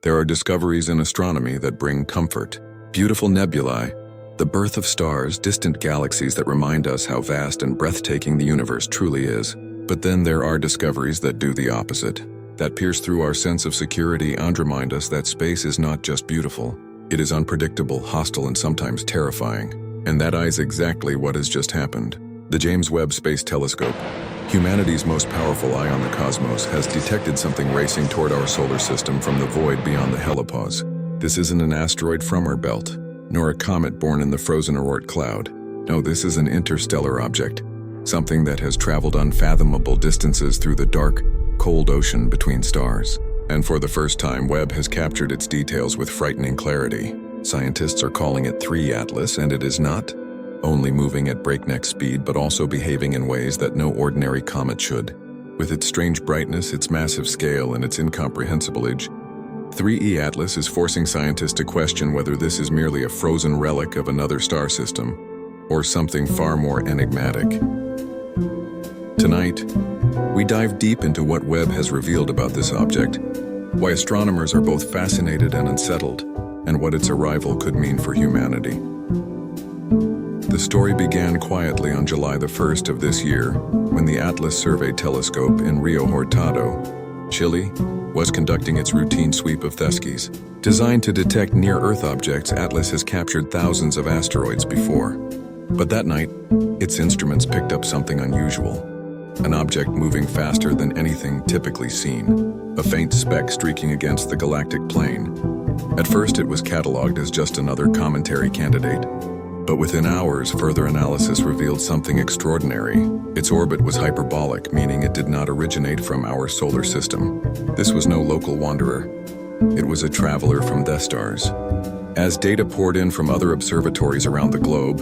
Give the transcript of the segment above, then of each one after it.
There are discoveries in astronomy that bring comfort. Beautiful nebulae, the birth of stars, distant galaxies that remind us how vast and breathtaking the universe truly is. But then there are discoveries that do the opposite, that pierce through our sense of security and remind us that space is not just beautiful. It is unpredictable, hostile, and sometimes terrifying. And that is exactly what has just happened. The James Webb Space Telescope, humanity's most powerful eye on the cosmos, has detected something racing toward our solar system from the void beyond the heliopause. This isn't an asteroid from our belt, nor a comet born in the frozen Oort Cloud. No, this is an interstellar object, something that has traveled unfathomable distances through the dark, cold ocean between stars. And for the first time, Webb has captured its details with frightening clarity. Scientists are calling it 3 Atlas, and it is not only moving at breakneck speed, but also behaving in ways that no ordinary comet should. With its strange brightness, its massive scale, and its incomprehensible age, 3E Atlas is forcing scientists to question whether this is merely a frozen relic of another star system, or something far more enigmatic. Tonight, we dive deep into what Webb has revealed about this object, why astronomers are both fascinated and unsettled, and what its arrival could mean for humanity. The story began quietly on July the 1st of this year, when the Atlas Survey Telescope in Rio Hurtado, Chile, was conducting its routine sweep of theskies. Designed to detect near-Earth objects, Atlas has captured thousands of asteroids before. But that night, its instruments picked up something unusual. An object moving faster than anything typically seen, a faint speck streaking against the galactic plane. At first, it was cataloged as just another cometary candidate. But within hours, further analysis revealed something extraordinary. Its orbit was hyperbolic, meaning it did not originate from our solar system. This was no local wanderer. It was a traveler from the stars. As data poured in from other observatories around the globe,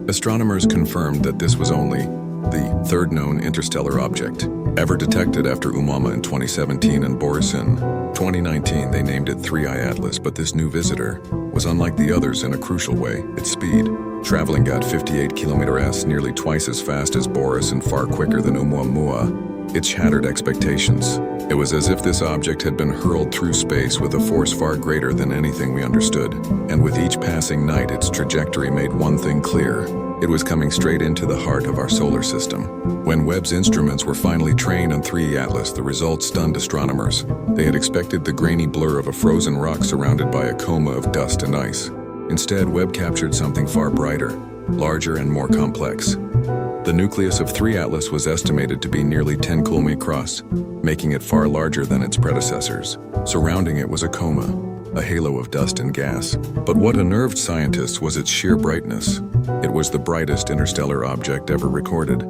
astronomers confirmed that this was only the third known interstellar object ever detected after Umama in 2017 and Boris in 2019. They named it 3I Atlas, but this new visitor was unlike the others in a crucial way. Its speed, traveling at 58 km/s, nearly twice as fast as Boris and far quicker than Oumuamua, it shattered expectations. It was as if this object had been hurled through space with a force far greater than anything we understood. And with each passing night, its trajectory made one thing clear. It was coming straight into the heart of our solar system. When Webb's instruments were finally trained on 3 Atlas, the results stunned astronomers. They had expected the grainy blur of a frozen rock surrounded by a coma of dust and ice. Instead, Webb captured something far brighter, larger, and more complex. The nucleus of 3 Atlas was estimated to be nearly 10 km across, making it far larger than its predecessors. Surrounding it was a coma, a halo of dust and gas. But what unnerved scientists was its sheer brightness. It was the brightest interstellar object ever recorded,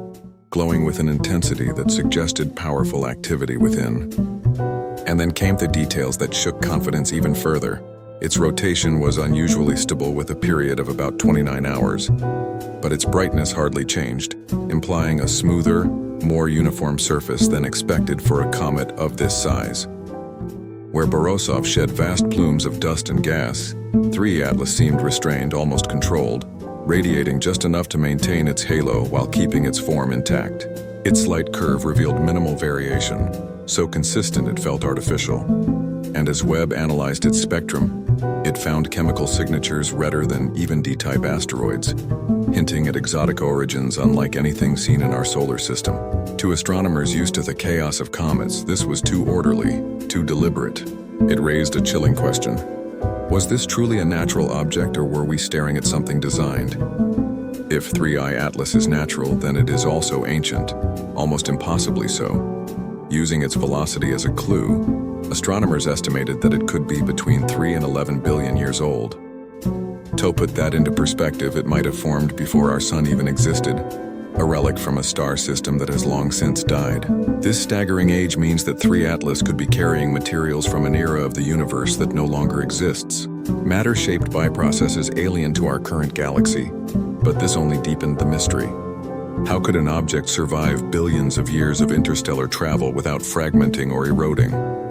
glowing with an intensity that suggested powerful activity within. And then came the details that shook confidence even further. Its rotation was unusually stable with a period of about 29 hours, but its brightness hardly changed, implying a smoother, more uniform surface than expected for a comet of this size. Where Borisov shed vast plumes of dust and gas, 3 Atlas seemed restrained, almost controlled, radiating just enough to maintain its halo while keeping its form intact. Its slight curve revealed minimal variation, so consistent it felt artificial. And as Webb analyzed its spectrum, it found chemical signatures redder than even D-type asteroids, hinting at exotic origins unlike anything seen in our solar system. To astronomers used to the chaos of comets, this was too orderly, too deliberate. It raised a chilling question. Was this truly a natural object, or were we staring at something designed? If 3I Atlas is natural, then it is also ancient, almost impossibly so. Using its velocity as a clue, astronomers estimated that it could be between 3 and 11 billion years old. To put that into perspective, it might have formed before our sun even existed, a relic from a star system that has long since died. This staggering age means that 3 Atlas could be carrying materials from an era of the universe that no longer exists, matter shaped by processes alien to our current galaxy. But this only deepened the mystery. How could an object survive billions of years of interstellar travel without fragmenting or eroding?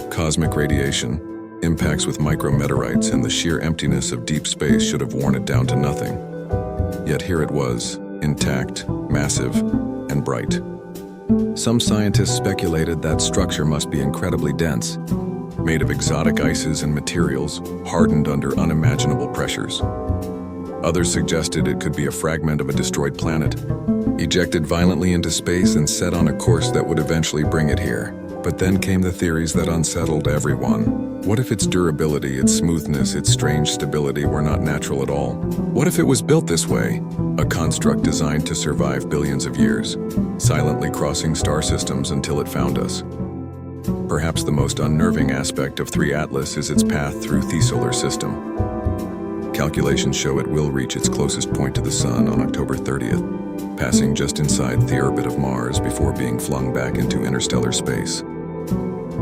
Cosmic radiation, impacts with micrometeorites, and the sheer emptiness of deep space should have worn it down to nothing. Yet here it was, intact, massive, and bright. Some scientists speculated that structure must be incredibly dense, made of exotic ices and materials, hardened under unimaginable pressures. Others suggested it could be a fragment of a destroyed planet, ejected violently into space and set on a course that would eventually bring it here. But then came the theories that unsettled everyone. What if its durability, its smoothness, its strange stability were not natural at all? What if it was built this way? A construct designed to survive billions of years, silently crossing star systems until it found us. Perhaps the most unnerving aspect of 3 Atlas is its path through the solar system. Calculations show it will reach its closest point to the Sun on October 30th, passing just inside the orbit of Mars before being flung back into interstellar space.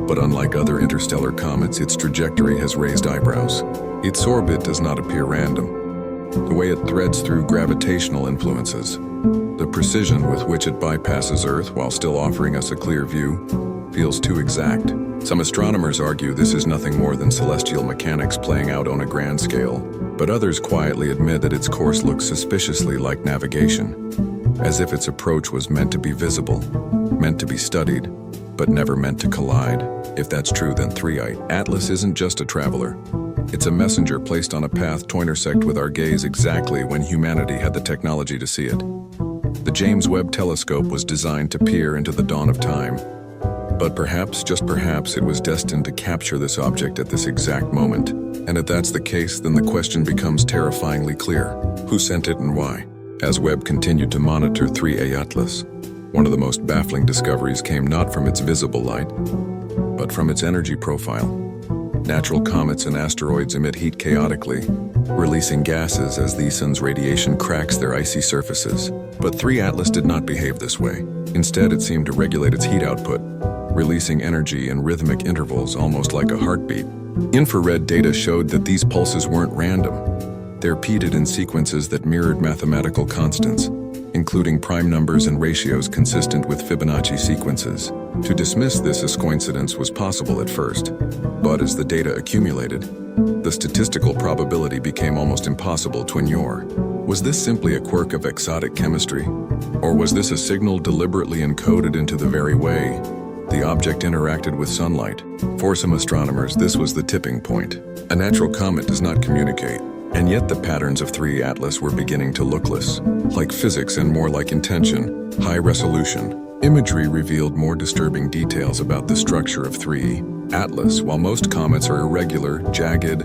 But unlike other interstellar comets, its trajectory has raised eyebrows. Its orbit does not appear random. The way it threads through gravitational influences, the precision with which it bypasses Earth while still offering us a clear view, feels too exact. Some astronomers argue this is nothing more than celestial mechanics playing out on a grand scale, but others quietly admit that its course looks suspiciously like navigation, as if its approach was meant to be visible, meant to be studied, but never meant to collide. If that's true, then 3 Atlas isn't just a traveler. It's a messenger placed on a path to intersect with our gaze exactly when humanity had the technology to see it. The James Webb Telescope was designed to peer into the dawn of time, but perhaps, just perhaps, it was destined to capture this object at this exact moment. And if that's the case, then the question becomes terrifyingly clear. Who sent it and why? As Webb continued to monitor 3 Atlas, one of the most baffling discoveries came not from its visible light, but from its energy profile. Natural comets and asteroids emit heat chaotically, releasing gases as the sun's radiation cracks their icy surfaces. But 3 Atlas did not behave this way. Instead, it seemed to regulate its heat output, releasing energy in rhythmic intervals almost like a heartbeat. Infrared data showed that these pulses weren't random. They're repeated in sequences that mirrored mathematical constants, including prime numbers and ratios consistent with Fibonacci sequences. To dismiss this as coincidence was possible at first, but as the data accumulated, the statistical probability became almost impossible to ignore. Was this simply a quirk of exotic chemistry? Or was this a signal deliberately encoded into the very way the object interacted with sunlight? For some astronomers, this was the tipping point. A natural comet does not communicate, and yet the patterns of 3 Atlas were beginning to look less like physics and more like intention. High resolution imagery revealed more disturbing details about the structure of 3 Atlas. While most comets are irregular, jagged,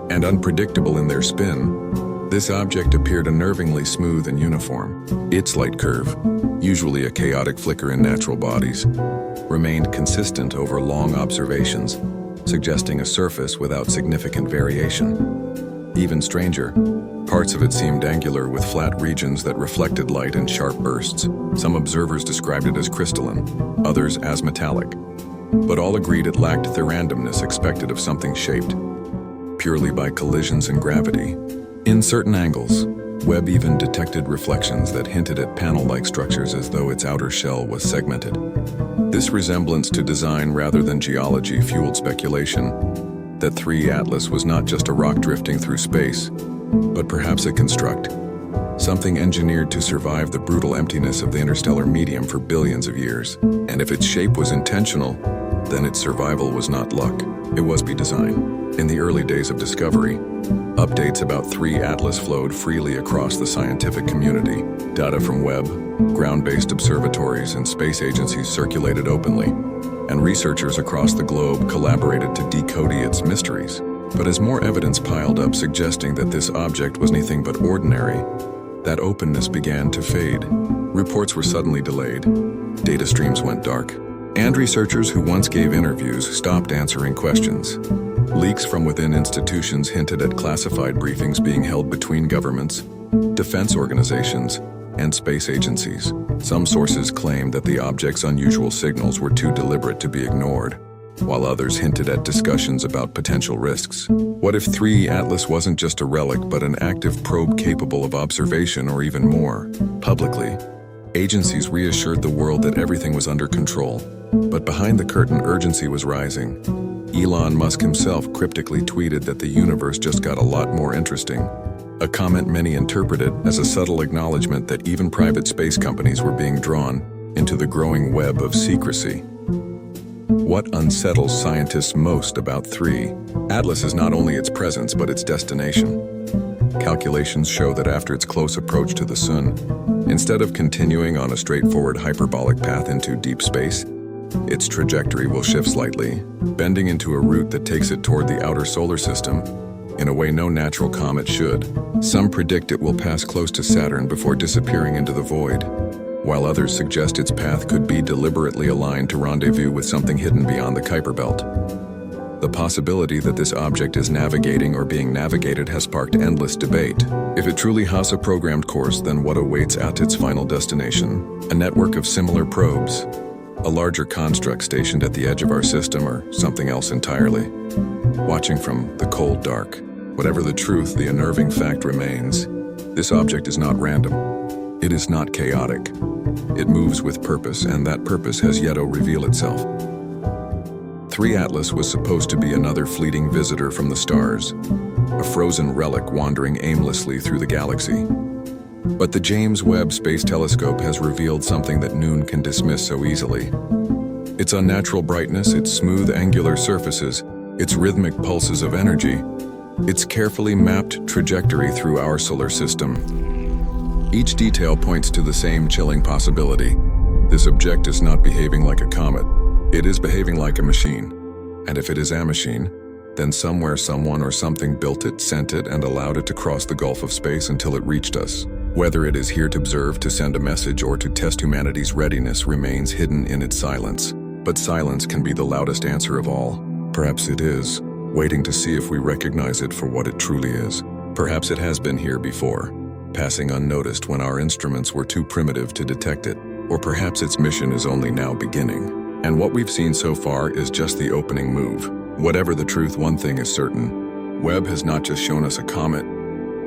and unpredictable in their spin, this object appeared unnervingly smooth and uniform. Its light curve, usually a chaotic flicker in natural bodies, remained consistent over long observations, suggesting a surface without significant variation. Even stranger, parts of it seemed angular with flat regions that reflected light in sharp bursts. Some observers described it as crystalline, others as metallic, but all agreed it lacked the randomness expected of something shaped purely by collisions and gravity. In certain angles, Webb even detected reflections that hinted at panel-like structures as though its outer shell was segmented. This resemblance to design rather than geology fueled speculation that 3 Atlas was not just a rock drifting through space, but perhaps a construct, something engineered to survive the brutal emptiness of the interstellar medium for billions of years. And if its shape was intentional, then its survival was not luck, it was by design. In the early days of discovery, updates about 3 Atlas flowed freely across the scientific community. Data from Webb, ground-based observatories, and space agencies circulated openly, and researchers across the globe collaborated to decode its mysteries. But as more evidence piled up suggesting that this object was anything but ordinary, that openness began to fade. Reports were suddenly delayed, data streams went dark, and researchers who once gave interviews stopped answering questions. Leaks from within institutions hinted at classified briefings being held between governments, defense organizations, and space agencies. Some sources claimed that the object's unusual signals were too deliberate to be ignored, while others hinted at discussions about potential risks. What if 3 Atlas wasn't just a relic but an active probe capable of observation or even more? Publicly, agencies reassured the world that everything was under control, but behind the curtain urgency was rising. Elon Musk himself cryptically tweeted that the universe just got a lot more interesting, a comment many interpreted as a subtle acknowledgement that even private space companies were being drawn into the growing web of secrecy. What unsettles scientists most about 3 Atlas is not only its presence but its destination. Calculations show that after its close approach to the Sun, instead of continuing on a straightforward hyperbolic path into deep space, its trajectory will shift slightly, bending into a route that takes it toward the outer solar system, in a way no natural comet should. Some predict it will pass close to Saturn before disappearing into the void, while others suggest its path could be deliberately aligned to rendezvous with something hidden beyond the Kuiper Belt. The possibility that this object is navigating or being navigated has sparked endless debate. If it truly has a programmed course, then what awaits at its final destination? A network of similar probes, a larger construct stationed at the edge of our system, or something else entirely, watching from the cold dark. Whatever the truth, the unnerving fact remains. This object is not random. It is not chaotic. It moves with purpose, and that purpose has yet to reveal itself. 3 Atlas was supposed to be another fleeting visitor from the stars, a frozen relic wandering aimlessly through the galaxy. But the James Webb Space Telescope has revealed something that noon can dismiss so easily. Its unnatural brightness, its smooth angular surfaces, its rhythmic pulses of energy, its carefully mapped trajectory through our solar system. Each detail points to the same chilling possibility. This object is not behaving like a comet. It is behaving like a machine. And if it is a machine, then somewhere someone or something built it, sent it, and allowed it to cross the gulf of space until it reached us. Whether it is here to observe, to send a message, or to test humanity's readiness remains hidden in its silence. But silence can be the loudest answer of all. Perhaps it is, waiting to see if we recognize it for what it truly is. Perhaps it has been here before, passing unnoticed when our instruments were too primitive to detect it. Or perhaps its mission is only now beginning. And what we've seen so far is just the opening move. Whatever the truth, one thing is certain. Webb has not just shown us a comet,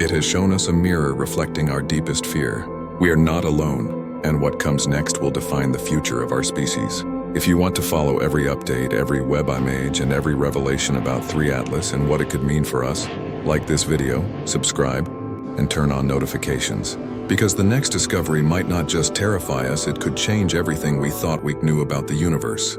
it has shown us a mirror reflecting our deepest fear. We are not alone, and what comes next will define the future of our species. If you want to follow every update, every Webb image, and every revelation about 3 Atlas and what it could mean for us, like this video, subscribe, and turn on notifications. Because the next discovery might not just terrify us, it could change everything we thought we knew about the universe.